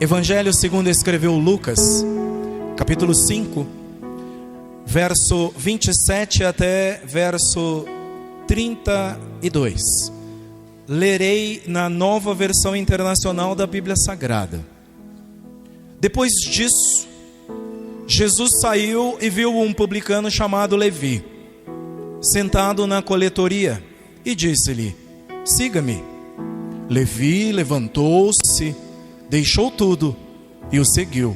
Evangelho segundo escreveu Lucas, capítulo 5, verso 27 até verso 32. Lerei na Nova Versão Internacional da Bíblia Sagrada. Depois disso, Jesus saiu e viu um publicano chamado Levi, sentado na coletoria, e disse-lhe: siga-me. Levi levantou-se, deixou tudo e o seguiu.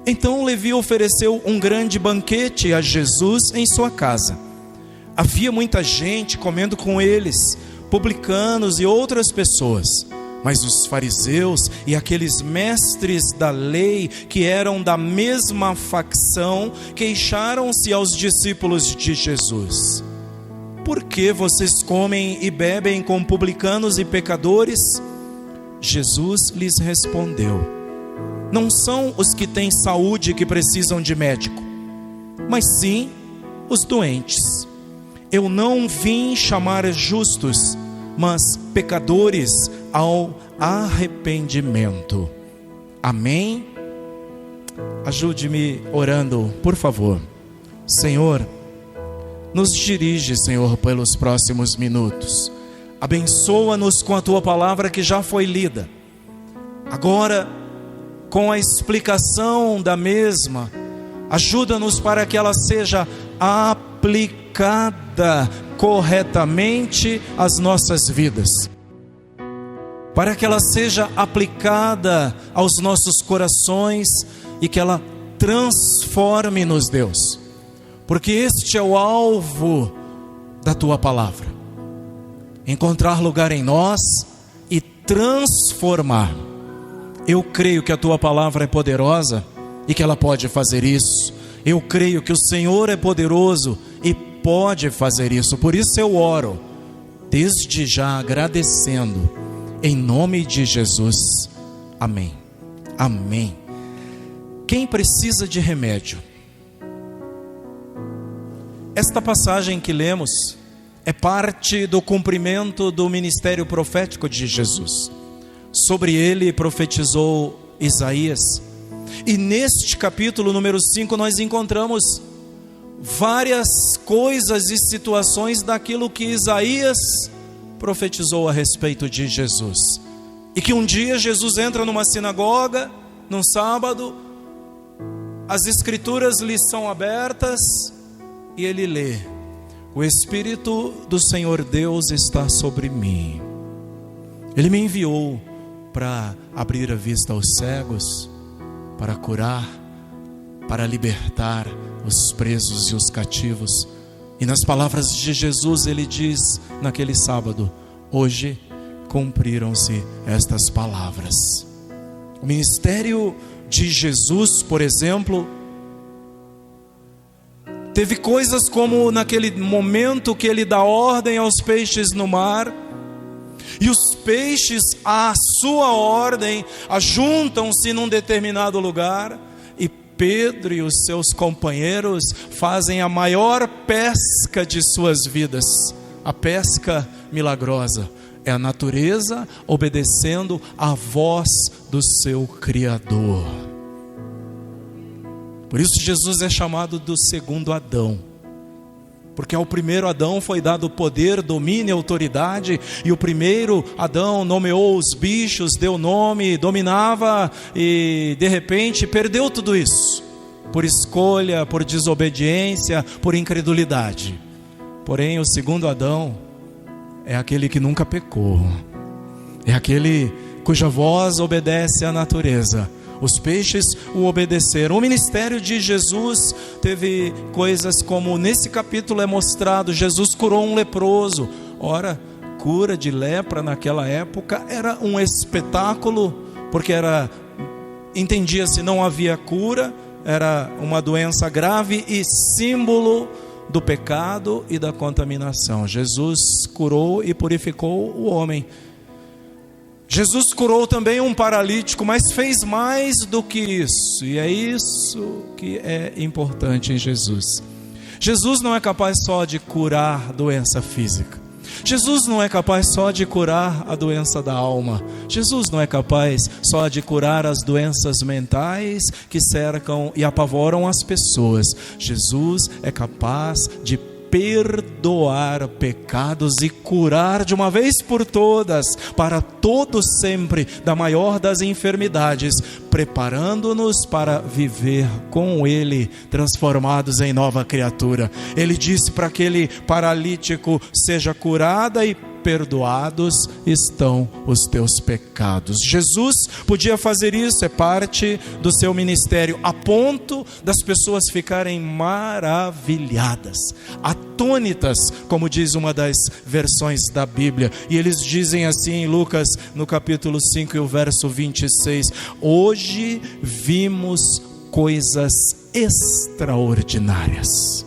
Então Levi ofereceu um grande banquete a Jesus em sua casa. Havia muita gente comendo com eles, publicanos e outras pessoas. Mas os fariseus e aqueles mestres da lei, que eram da mesma facção, queixaram-se aos discípulos de Jesus: por que vocês comem e bebem com publicanos e pecadores? Jesus lhes respondeu: não são os que têm saúde que precisam de médico, mas sim os doentes. Eu não vim chamar justos, mas pecadores ao arrependimento. Amém? Ajude-me orando, por favor. Senhor, nos dirige, Senhor, pelos próximos minutos. Abençoa-nos com a Tua palavra que já foi lida. Agora, com a explicação da mesma, ajuda-nos para que ela seja aplicada corretamente às nossas vidas, para que ela seja aplicada aos nossos corações e que ela transforme-nos, Deus, porque este é o alvo da Tua palavra: encontrar lugar em nós e transformar. Eu creio que a Tua palavra é poderosa e que ela pode fazer isso. Eu creio que o Senhor é poderoso e pode fazer isso. Por isso eu oro, desde já agradecendo, em nome de Jesus. Amém. Amém. Quem precisa de remédio? Esta passagem que lemos é parte do cumprimento do ministério profético de Jesus. Sobre ele profetizou Isaías. E neste capítulo número 5 nós encontramos várias coisas e situações daquilo que Isaías profetizou a respeito de Jesus. E que um dia Jesus entra numa sinagoga, num sábado, as escrituras lhe são abertas e ele lê: o Espírito do Senhor Deus está sobre mim. Ele me enviou para abrir a vista aos cegos, para curar, para libertar os presos e os cativos. E nas palavras de Jesus ele diz naquele sábado: hoje cumpriram-se estas palavras. O ministério de Jesus, por exemplo, teve coisas como naquele momento que ele dá ordem aos peixes no mar, e os peixes, à sua ordem, ajuntam-se num determinado lugar, e Pedro e os seus companheiros fazem a maior pesca de suas vidas. A pesca milagrosa é a natureza obedecendo à voz do seu Criador. Por isso Jesus é chamado do segundo Adão, porque ao primeiro Adão foi dado poder, domínio e autoridade, e o primeiro Adão nomeou os bichos, deu nome, dominava, e de repente perdeu tudo isso, por escolha, por desobediência, por incredulidade. Porém o segundo Adão é aquele que nunca pecou, é aquele cuja voz obedece à natureza. Os peixes o obedeceram. O ministério de Jesus teve coisas como, nesse capítulo é mostrado, Jesus curou um leproso. Ora, cura de lepra naquela época era um espetáculo, porque entendia-se, não havia cura, era uma doença grave e símbolo do pecado e da contaminação. Jesus curou e purificou o homem. Jesus curou também um paralítico, mas fez mais do que isso, e é isso que é importante em Jesus. Jesus não é capaz só de curar doença física. Jesus não é capaz só de curar a doença da alma. Jesus não é capaz só de curar as doenças mentais que cercam e apavoram as pessoas. Jesus é capaz de perdoar pecados e curar de uma vez por todas, para todo sempre, da maior das enfermidades, preparando-nos para viver com Ele, transformados em nova criatura. Ele disse para aquele paralítico: seja curada e perdoados estão os teus pecados. Jesus podia fazer isso, é parte do seu ministério, a ponto das pessoas ficarem maravilhadas, atônitas, como diz uma das versões da Bíblia. E eles dizem assim em Lucas, no capítulo 5 e o verso 26: hoje vimos coisas extraordinárias.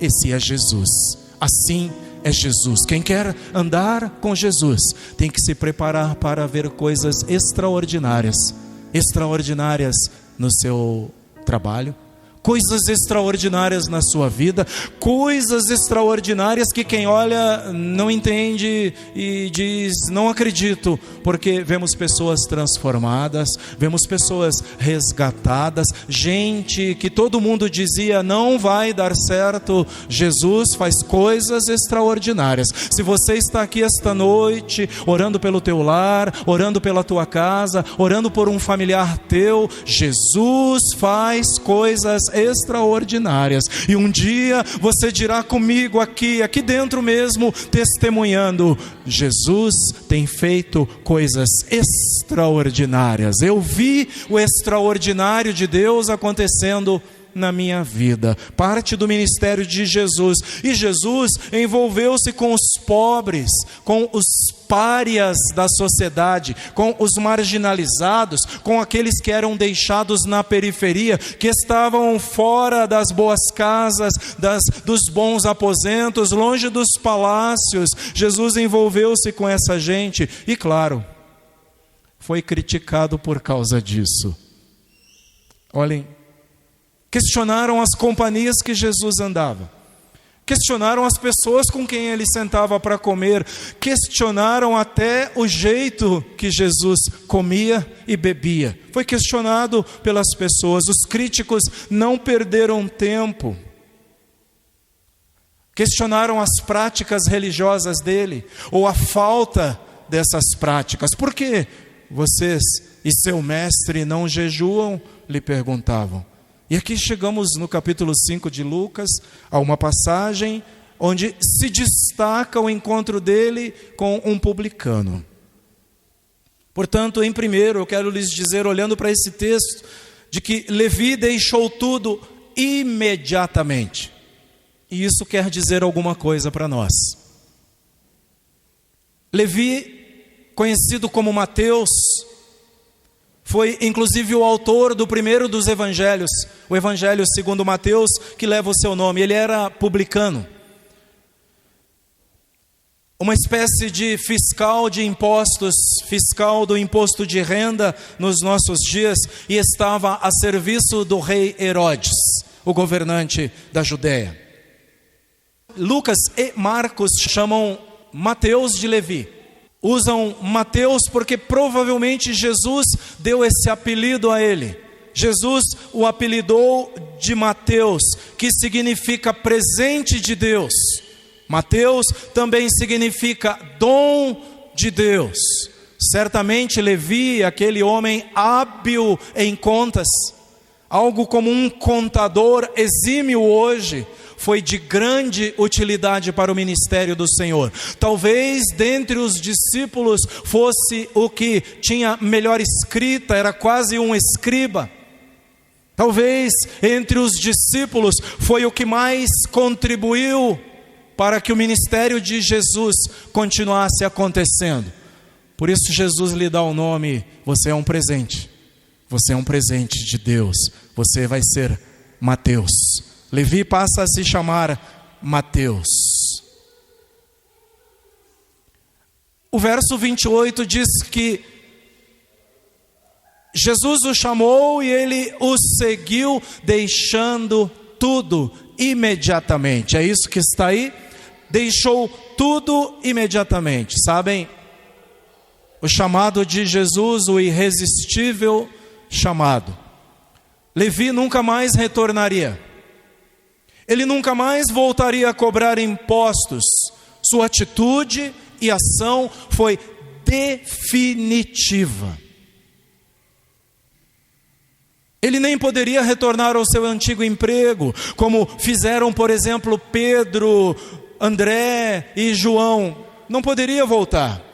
Esse é Jesus. Assim é Jesus. Quem quer andar com Jesus tem que se preparar para ver coisas extraordinárias. Extraordinárias no seu trabalho, coisas extraordinárias na sua vida, coisas extraordinárias que quem olha não entende e diz: não acredito, porque vemos pessoas transformadas, vemos pessoas resgatadas, gente que todo mundo dizia não vai dar certo. Jesus faz coisas extraordinárias. Se você está aqui esta noite, orando pelo teu lar, orando pela tua casa, orando por um familiar teu, Jesus faz coisas extraordinárias. E um dia você dirá comigo aqui dentro mesmo, testemunhando: Jesus tem feito coisas extraordinárias. Eu vi o extraordinário de Deus acontecendo na minha vida, parte do ministério de Jesus. E Jesus envolveu-se com os pobres, com os párias da sociedade, com os marginalizados, com aqueles que eram deixados na periferia, que estavam fora das boas casas, dos bons aposentos, longe dos palácios. Jesus envolveu-se com essa gente e, claro, foi criticado por causa disso. Olhem, questionaram as companhias que Jesus andava, questionaram as pessoas com quem ele sentava para comer, questionaram até o jeito que Jesus comia e bebia. Foi questionado pelas pessoas. Os críticos não perderam tempo. Questionaram as práticas religiosas dele, ou a falta dessas práticas. Por que vocês e seu mestre não jejuam? Lhe perguntavam. E aqui chegamos no capítulo 5 de Lucas, a uma passagem onde se destaca o encontro dele com um publicano. Portanto, em primeiro, eu quero lhes dizer, olhando para esse texto, de que Levi deixou tudo imediatamente. E isso quer dizer alguma coisa para nós. Levi, conhecido como Mateus, foi inclusive o autor do primeiro dos evangelhos, o evangelho segundo Mateus, que leva o seu nome. Ele era publicano, uma espécie de fiscal de impostos, fiscal do imposto de renda nos nossos dias, e estava a serviço do rei Herodes, o governante da Judéia. Lucas e Marcos chamam Mateus de Levi. Usam Mateus porque provavelmente Jesus deu esse apelido a ele. Jesus o apelidou de Mateus, que significa presente de Deus. Mateus também significa dom de Deus. Certamente Levi, aquele homem hábil em contas, algo como um contador exímio hoje, foi de grande utilidade para o ministério do Senhor. Talvez dentre os discípulos fosse o que tinha melhor escrita, era quase um escriba. Talvez entre os discípulos foi o que mais contribuiu para que o ministério de Jesus continuasse acontecendo. Por isso Jesus lhe dá o nome: você é um presente. Você é um presente de Deus. Você vai ser Mateus. Levi passa a se chamar Mateus. O verso 28 diz que Jesus o chamou e ele o seguiu, deixando tudo imediatamente. É isso que está aí. Deixou tudo imediatamente. Sabem, o chamado de Jesus, o irresistível chamado. Levi nunca mais retornaria. Ele nunca mais voltaria a cobrar impostos. Sua atitude e ação foi definitiva. Ele nem poderia retornar ao seu antigo emprego, como fizeram, por exemplo, Pedro, André e João. Não poderia voltar.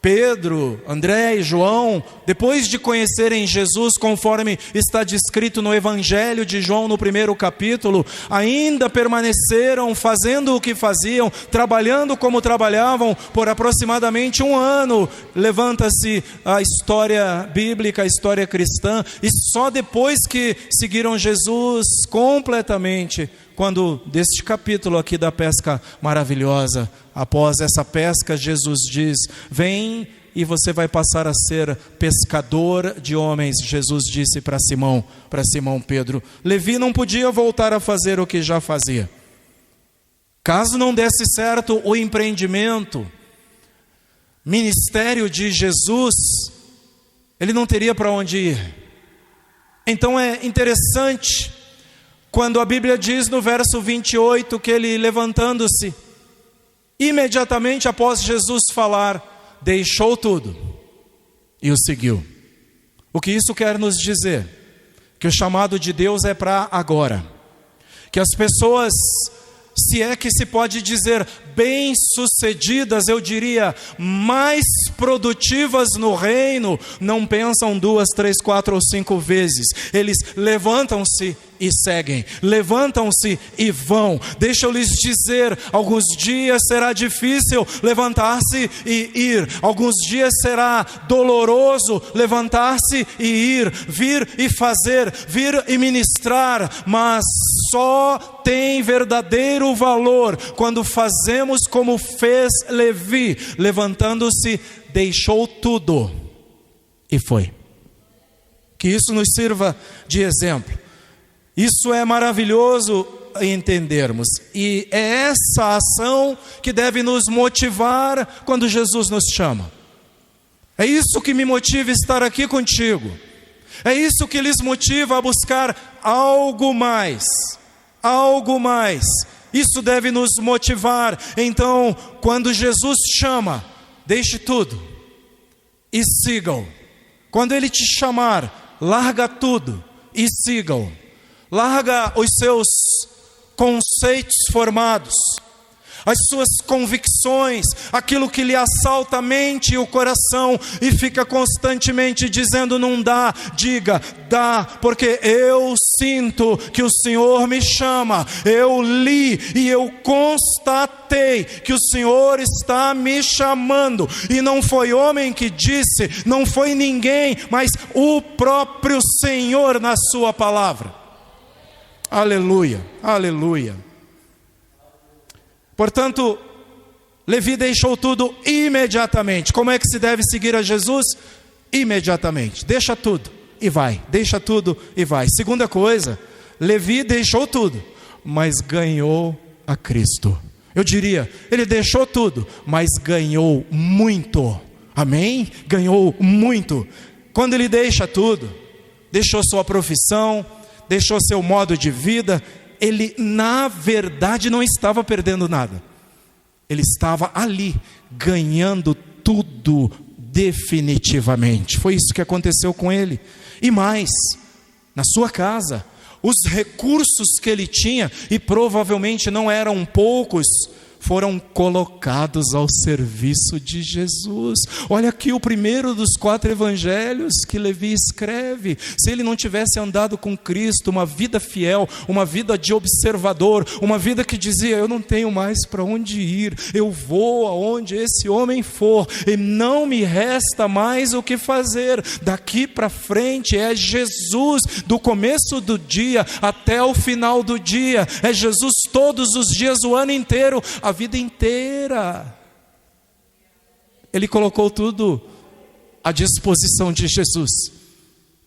Pedro, André e João, depois de conhecerem Jesus, conforme está descrito no Evangelho de João, no 1º capítulo, ainda permaneceram fazendo o que faziam, trabalhando como trabalhavam, por aproximadamente 1 ano. Levanta-se a história bíblica, a história cristã, e só depois que seguiram Jesus completamente, quando deste capítulo aqui da pesca maravilhosa, após essa pesca, Jesus diz: vem e você vai passar a ser pescador de homens. Jesus disse para Simão Pedro. Levi não podia voltar a fazer o que já fazia. Caso não desse certo o empreendimento, ministério de Jesus, ele não teria para onde ir. Então é interessante quando a Bíblia diz no verso 28 que ele, levantando-se, imediatamente após Jesus falar, deixou tudo e o seguiu. O que isso quer nos dizer? Que o chamado de Deus é para agora. Que as pessoas, se é que se pode dizer bem-sucedidas, eu diria mais produtivas no reino, não pensam 2, 3, 4 ou 5 vezes. Eles levantam-se e seguem, levantam-se e vão. Deixa eu lhes dizer, alguns dias será difícil levantar-se e ir, alguns dias será doloroso levantar-se e ir, vir e fazer, vir e ministrar, mas só tem verdadeiro valor quando fazemos como fez Levi, levantando-se, deixou tudo e foi. Que isso nos sirva de exemplo. Isso é maravilhoso entendermos, e é essa ação que deve nos motivar quando Jesus nos chama. É isso que me motiva a estar aqui contigo. É isso que lhes motiva a buscar algo mais. Algo mais. Isso deve nos motivar. Então, quando Jesus chama, deixe tudo e siga-o. Quando Ele te chamar, larga tudo e siga-o. Larga os seus conceitos formados, as suas convicções, aquilo que lhe assalta a mente e o coração, e fica constantemente dizendo não dá. Diga, dá, porque eu sinto que o Senhor me chama, eu li e eu constatei que o Senhor está me chamando, e não foi homem que disse, não foi ninguém, mas o próprio Senhor na sua palavra. Aleluia, aleluia. Portanto, Levi deixou tudo imediatamente. Como é que se deve seguir a Jesus? Imediatamente. Deixa tudo e vai. Deixa tudo e vai. Segunda coisa, Levi deixou tudo, mas ganhou a Cristo. Eu diria, ele deixou tudo, mas ganhou muito. Amém? Ganhou muito. Quando ele deixa tudo, deixou sua profissão, deixou seu modo de vida, ele na verdade não estava perdendo nada. Ele estava ali, ganhando tudo definitivamente. Foi isso que aconteceu com ele. E mais, na sua casa, os recursos que ele tinha, e provavelmente não eram poucos, foram colocados ao serviço de Jesus. Olha aqui o primeiro dos 4 evangelhos que Levi escreve. Se ele não tivesse andado com Cristo, uma vida fiel, uma vida de observador, uma vida que dizia, eu não tenho mais para onde ir, eu vou aonde esse homem for, e não me resta mais o que fazer, daqui para frente é Jesus, do começo do dia até o final do dia, é Jesus todos os dias, o ano inteiro, a vida inteira. Ele colocou tudo à disposição de Jesus.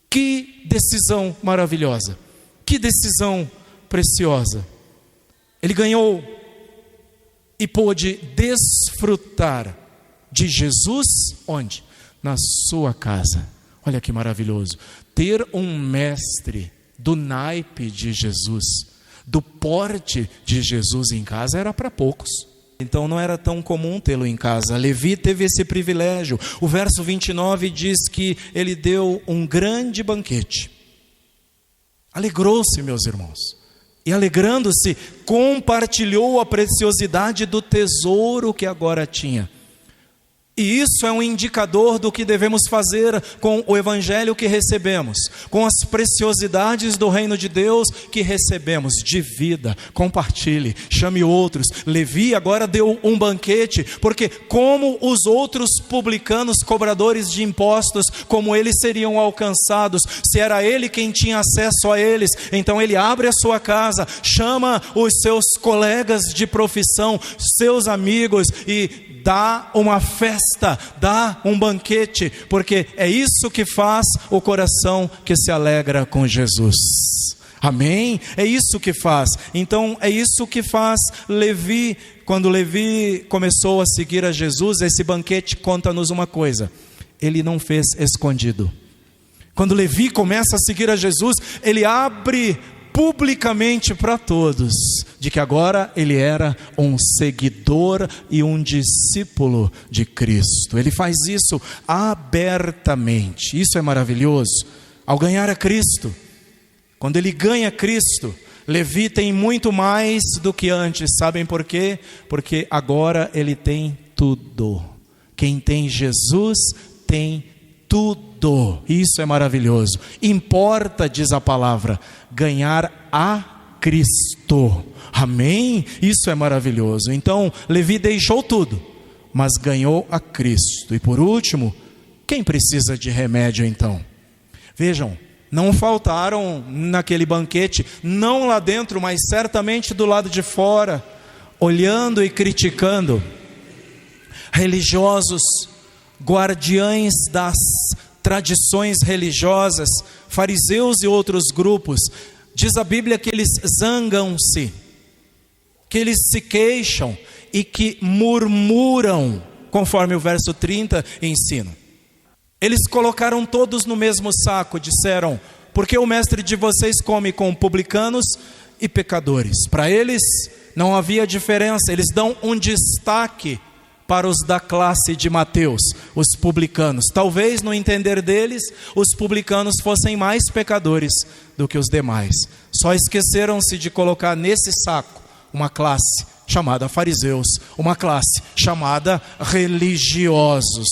Que decisão maravilhosa, que decisão preciosa. Ele ganhou e pôde desfrutar de Jesus, onde? Na sua casa. Olha que maravilhoso. Ter um mestre do naipe de Jesus, do porte de Jesus em casa, era para poucos. Então não era tão comum tê-lo em casa. Levi teve esse privilégio. O verso 29 diz que ele deu um grande banquete. Alegrou-se, meus irmãos. E alegrando-se, compartilhou a preciosidade do tesouro que agora tinha. E isso é um indicador do que devemos fazer com o evangelho que recebemos, com as preciosidades do reino de Deus que recebemos. Divida, compartilhe, chame outros. Levi agora deu um banquete, porque como os outros publicanos, cobradores de impostos, como eles seriam alcançados? Se era ele quem tinha acesso a eles, então ele abre a sua casa, chama os seus colegas de profissão, seus amigos, e dá uma festa, dá um banquete, porque é isso que faz o coração que se alegra com Jesus. Amém? É isso que faz. Então é isso que faz Levi. Quando Levi começou a seguir a Jesus, esse banquete conta-nos uma coisa: ele não fez escondido. Quando Levi começa a seguir a Jesus, ele abre publicamente para todos, de que agora ele era um seguidor e um discípulo de Cristo. Ele faz isso abertamente. Isso é maravilhoso. Ao ganhar a Cristo, quando ele ganha Cristo, Levi tem muito mais do que antes. Sabem por quê? Porque agora ele tem tudo. Quem tem Jesus tem tudo. Isso é maravilhoso. Importa, diz a palavra, ganhar a Cristo. Amém? Isso é maravilhoso. Então Levi deixou tudo, mas ganhou a Cristo. E por último, quem precisa de remédio então? Vejam, não faltaram naquele banquete, não lá dentro, mas certamente do lado de fora, olhando e criticando, religiosos, guardiães das tradições religiosas, fariseus e outros grupos. Diz a Bíblia que eles zangam-se, que eles se queixam e que murmuram, conforme o verso 30 ensina. Eles colocaram todos no mesmo saco, disseram: porque o mestre de vocês come com publicanos e pecadores? Para eles não havia diferença. Eles dão um destaque para os da classe de Mateus, os publicanos. Talvez no entender deles, os publicanos fossem mais pecadores do que os demais. Só esqueceram-se de colocar nesse saco uma classe chamada fariseus, uma classe chamada religiosos.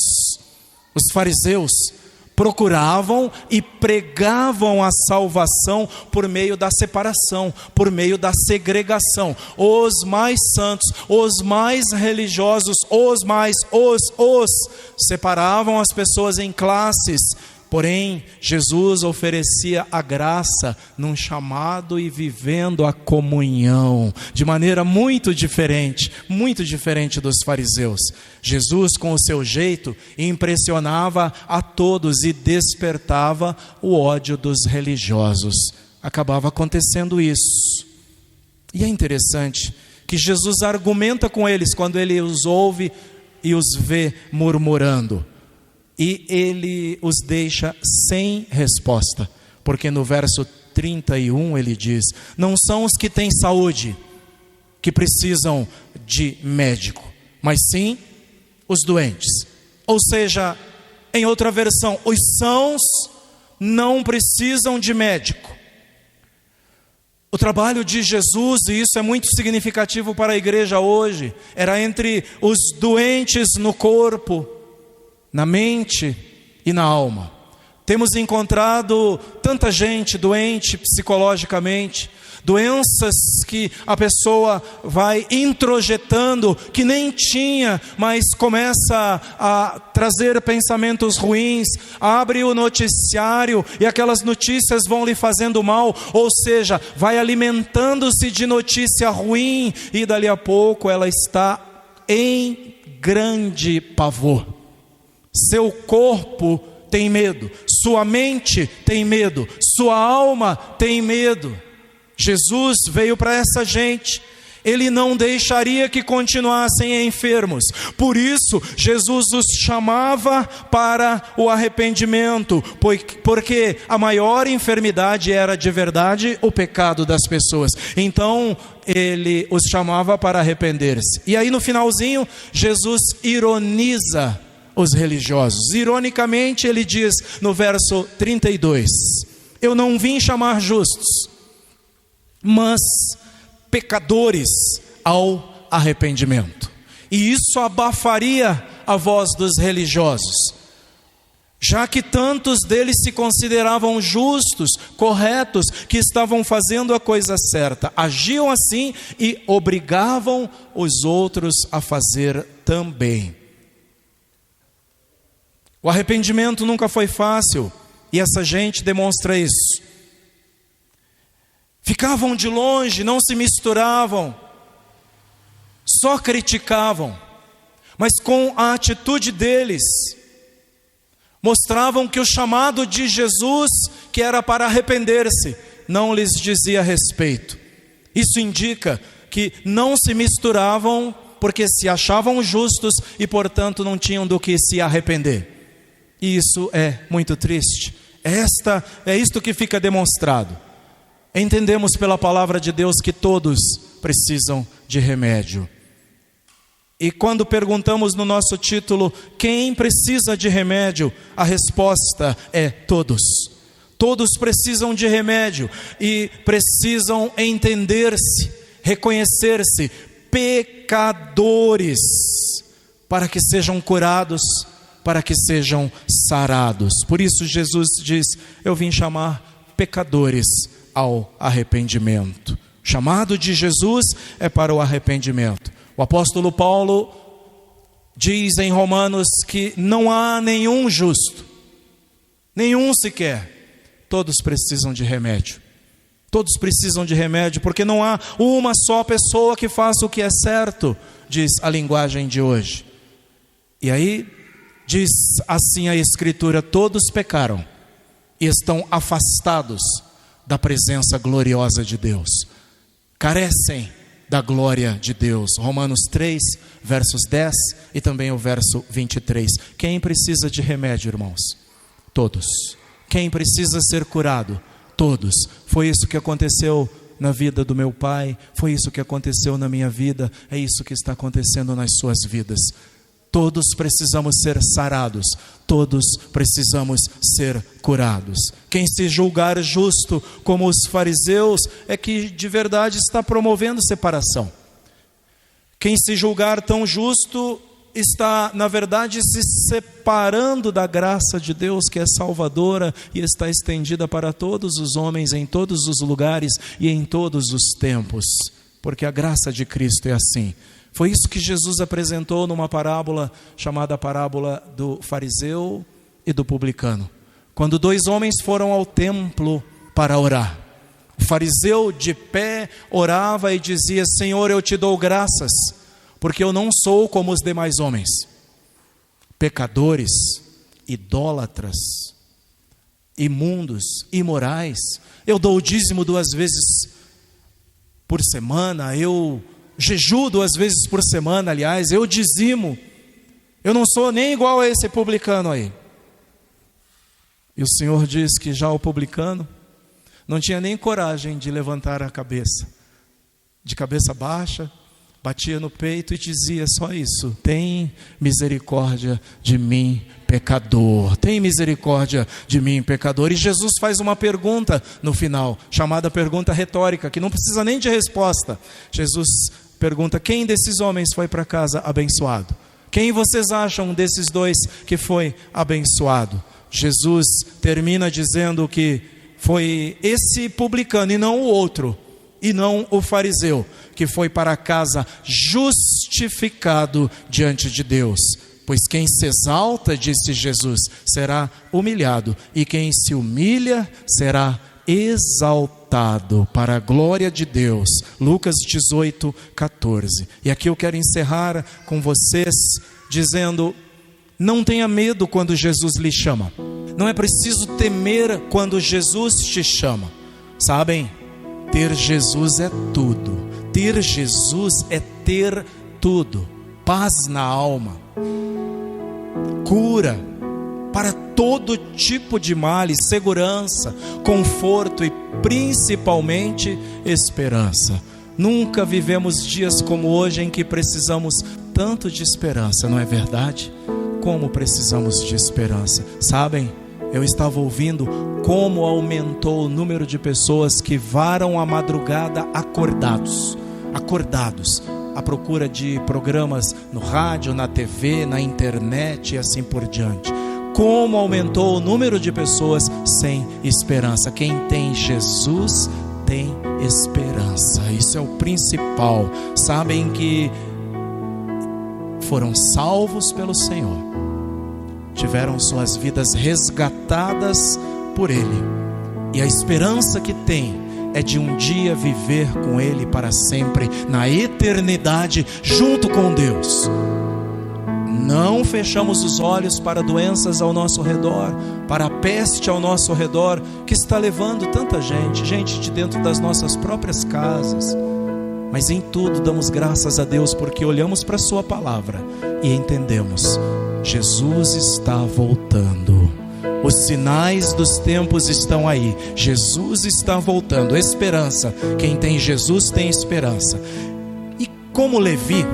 Os fariseus procuravam e pregavam a salvação por meio da separação, por meio da segregação. Os mais santos, os mais religiosos, os separavam as pessoas em classes. Porém, Jesus oferecia a graça num chamado e vivendo a comunhão, de maneira muito diferente dos fariseus. Jesus, com o seu jeito, impressionava a todos e despertava o ódio dos religiosos. Acabava acontecendo isso. E é interessante que Jesus argumenta com eles quando ele os ouve e os vê murmurando. E ele os deixa sem resposta, porque no verso 31 ele diz: não são os que têm saúde que precisam de médico, mas sim os doentes. Ou seja, em outra versão, os sãos não precisam de médico. O trabalho de Jesus, e isso é muito significativo para a igreja hoje, era entre os doentes no corpo, na mente e na alma. Temos encontrado tanta gente doente psicologicamente, doenças que a pessoa vai introjetando, que nem tinha, mas começa a trazer pensamentos ruins, abre o noticiário e aquelas notícias vão lhe fazendo mal, ou seja, vai alimentando-se de notícia ruim e dali a pouco ela está em grande pavor. Seu corpo tem medo, sua mente tem medo, sua alma tem medo. Jesus veio para essa gente. Ele não deixaria que continuassem enfermos. Por isso, Jesus os chamava para o arrependimento, porque a maior enfermidade era de verdade o pecado das pessoas. Então, ele os chamava para arrepender-se. E aí no finalzinho, Jesus ironiza os religiosos. Ironicamente, ele diz no verso 32, eu não vim chamar justos, mas pecadores ao arrependimento. E isso abafaria a voz dos religiosos, já que tantos deles se consideravam justos, corretos, que estavam fazendo a coisa certa, agiam assim e obrigavam os outros a fazer também. O arrependimento nunca foi fácil, e essa gente demonstra isso. Ficavam de longe, não se misturavam, só criticavam, mas com a atitude deles, mostravam que o chamado de Jesus, que era para arrepender-se, não lhes dizia respeito. Isso indica que não se misturavam, porque se achavam justos e, portanto, não tinham do que se arrepender. E isso é muito triste. É isto que fica demonstrado. Entendemos pela palavra de Deus que todos precisam de remédio. E quando perguntamos no nosso título, quem precisa de remédio? A resposta é todos. Todos precisam de remédio e precisam entender-se, reconhecer-se pecadores, para que sejam curados, para que sejam sarados. Por isso Jesus diz, eu vim chamar pecadores ao arrependimento. O chamado de Jesus é para o arrependimento. O apóstolo Paulo diz em Romanos que não há nenhum justo, nenhum sequer. Todos precisam de remédio. Todos precisam de remédio, porque não há uma só pessoa que faça o que é certo, diz a linguagem de hoje. E aí diz assim a Escritura, todos pecaram e estão afastados da presença gloriosa de Deus, carecem da glória de Deus. Romanos 3, versos 10 e também o verso 23. Quem precisa de remédio, irmãos? Todos. Quem precisa ser curado? Todos. Foi isso que aconteceu na vida do meu pai, foi isso que aconteceu na minha vida, é isso que está acontecendo nas suas vidas. Todos precisamos ser sarados, todos precisamos ser curados. Quem se julgar justo como os fariseus é que de verdade está promovendo separação. Quem se julgar tão justo está, na verdade, se separando da graça de Deus, que é salvadora e está estendida para todos os homens, em todos os lugares e em todos os tempos, porque a graça de Cristo é assim. Foi isso que Jesus apresentou numa parábola chamada parábola do fariseu e do publicano. Quando dois homens foram ao templo para orar, o fariseu de pé orava e dizia, Senhor, eu te dou graças, porque eu não sou como os demais homens, pecadores, idólatras, imundos, imorais. Eu dou o dízimo 2 vezes por semana, eu jejuo 2 vezes por semana, aliás, eu dizimo. Eu não sou nem igual a esse publicano aí. E o Senhor diz que já o publicano não tinha nem coragem de levantar a cabeça, de cabeça baixa, batia no peito e dizia só isso: tem misericórdia de mim, pecador. Tem misericórdia de mim, pecador. E Jesus faz uma pergunta no final, chamada pergunta retórica, que não precisa nem de resposta. Jesus pergunta, quem desses homens foi para casa abençoado? Quem vocês acham desses dois que foi abençoado? Jesus termina dizendo que foi esse publicano e não o outro, e não o fariseu, que foi para casa justificado diante de Deus. Pois quem se exalta, disse Jesus, será humilhado, e quem se humilha será exaltado para a glória de Deus. Lucas 18, 14. E aqui eu quero encerrar com vocês dizendo, não tenha medo quando Jesus lhe chama. Não é preciso temer quando Jesus te chama. Sabem? Ter Jesus é tudo. Ter Jesus é ter tudo: paz na alma, cura para todo tipo de males, segurança, conforto e principalmente esperança. Nunca vivemos dias como hoje em que precisamos tanto de esperança, não é verdade? Como precisamos de esperança. Sabem, eu estava ouvindo como aumentou o número de pessoas que varam a madrugada acordados, à procura de programas no rádio, na TV, na internet e assim por diante. Como aumentou o número de pessoas sem esperança. Quem tem Jesus tem esperança. Isso é o principal. Sabem que foram salvos pelo Senhor, tiveram suas vidas resgatadas por Ele, e a esperança que tem é de um dia viver com Ele para sempre, na eternidade, junto com Deus. Não fechamos os olhos para doenças ao nosso redor, para a peste ao nosso redor, que está levando tanta gente de dentro das nossas próprias casas. Mas em tudo damos graças a Deus, porque olhamos para a sua palavra e entendemos: Jesus está voltando. Os sinais dos tempos estão aí. Jesus está voltando. Esperança. Quem tem Jesus tem esperança. E como Levi,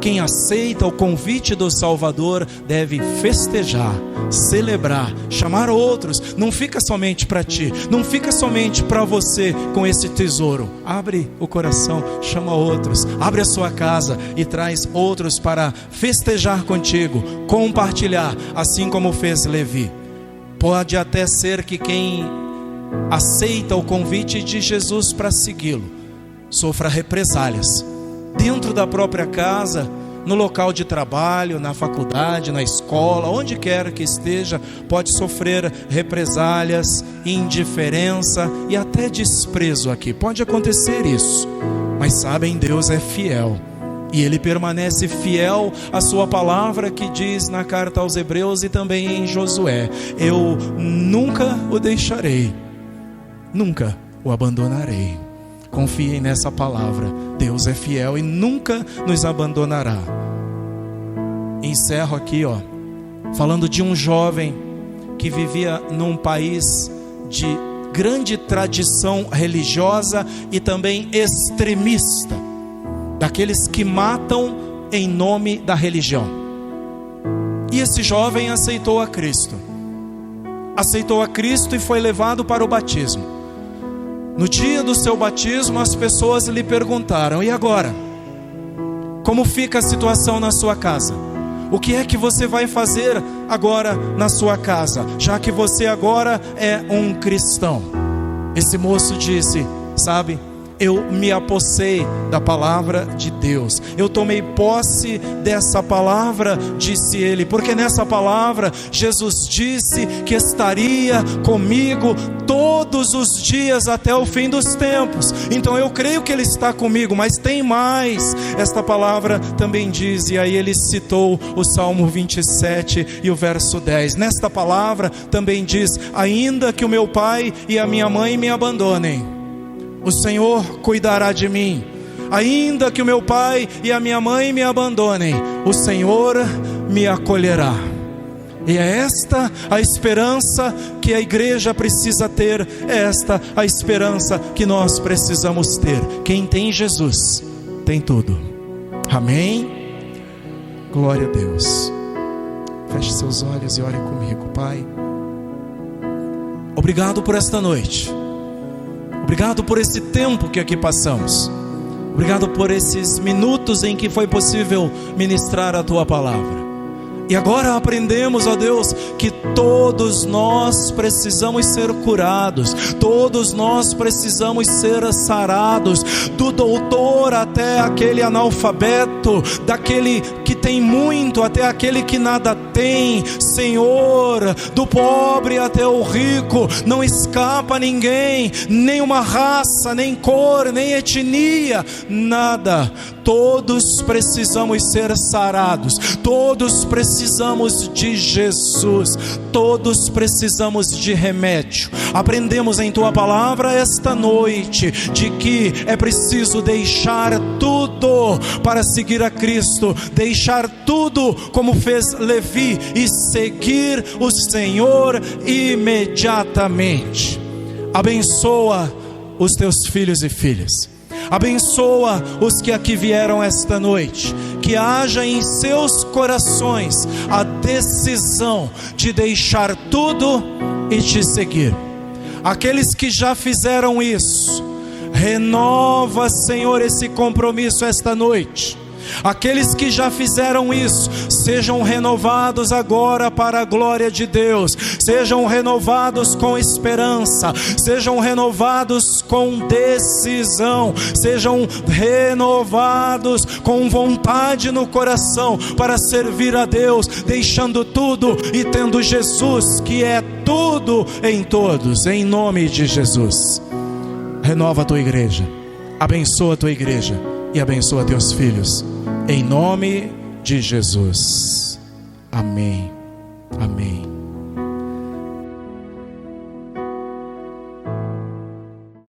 quem aceita o convite do Salvador deve festejar, celebrar, chamar outros. Não fica somente para ti, não fica somente para você com esse tesouro. Abre o coração, chama outros, abre a sua casa e traz outros para festejar contigo, compartilhar, assim como fez Levi. Pode até ser que quem aceita o convite de Jesus para segui-lo sofra represálias dentro da própria casa, no local de trabalho, na faculdade, na escola, onde quer que esteja, pode sofrer represálias, indiferença e até desprezo aqui. Pode acontecer isso, mas sabem, Deus é fiel. E Ele permanece fiel à sua palavra, que diz na carta aos Hebreus e também em Josué: eu nunca o deixarei, nunca o abandonarei. Confiem nessa palavra. Deus é fiel e nunca nos abandonará. Encerro aqui, falando de um jovem que vivia num país de grande tradição religiosa e também extremista, daqueles que matam em nome da religião. E esse jovem aceitou a Cristo e foi levado para o batismo. No dia do seu batismo, as pessoas lhe perguntaram: e agora? Como fica a situação na sua casa? O que é que você vai fazer agora na sua casa, já que você agora é um cristão? Esse moço disse: sabe, eu me apossei da palavra de Deus, eu tomei posse dessa palavra, disse ele, porque nessa palavra Jesus disse que estaria comigo todos os dias até o fim dos tempos. Então eu creio que Ele está comigo, mas tem mais. Esta palavra também diz, e aí ele citou o Salmo 27 e o verso 10. Nesta palavra também diz: ainda que o meu pai e a minha mãe me abandonem, o Senhor cuidará de mim. Ainda que o meu pai e a minha mãe me abandonem, o Senhor me acolherá. E é esta a esperança que a igreja precisa ter, é esta a esperança que nós precisamos ter. Quem tem Jesus tem tudo. Amém? Glória a Deus. Feche seus olhos e ore comigo. Pai, obrigado por esta noite. Obrigado por esse tempo que aqui passamos. Obrigado por esses minutos em que foi possível ministrar a Tua palavra. E agora aprendemos, ó Deus, que todos nós precisamos ser curados, todos nós precisamos ser sarados, do doutor até aquele analfabeto, daquele que tem muito até aquele que nada tem, Senhor, do pobre até o rico, não escapa ninguém, nem uma raça, nem cor, nem etnia, nada. Todos precisamos ser sarados, todos precisamos de Jesus, todos precisamos de remédio. Aprendemos em tua palavra esta noite de que é preciso deixar tudo para seguir a Cristo, deixar tudo como fez Levi e seguir o Senhor imediatamente. Abençoa os teus filhos e filhas, abençoa os que aqui vieram esta noite, que haja em seus corações a decisão de deixar tudo e te seguir. Aqueles que já fizeram isso, renova, Senhor, esse compromisso esta noite. Aqueles que já fizeram isso, sejam renovados agora para a glória de Deus, sejam renovados com esperança, sejam renovados com decisão, sejam renovados com vontade no coração para servir a Deus, deixando tudo e tendo Jesus, que é tudo em todos, em nome de Jesus. Renova a tua igreja, abençoa a tua igreja e abençoa teus filhos, em nome de Jesus. Amém.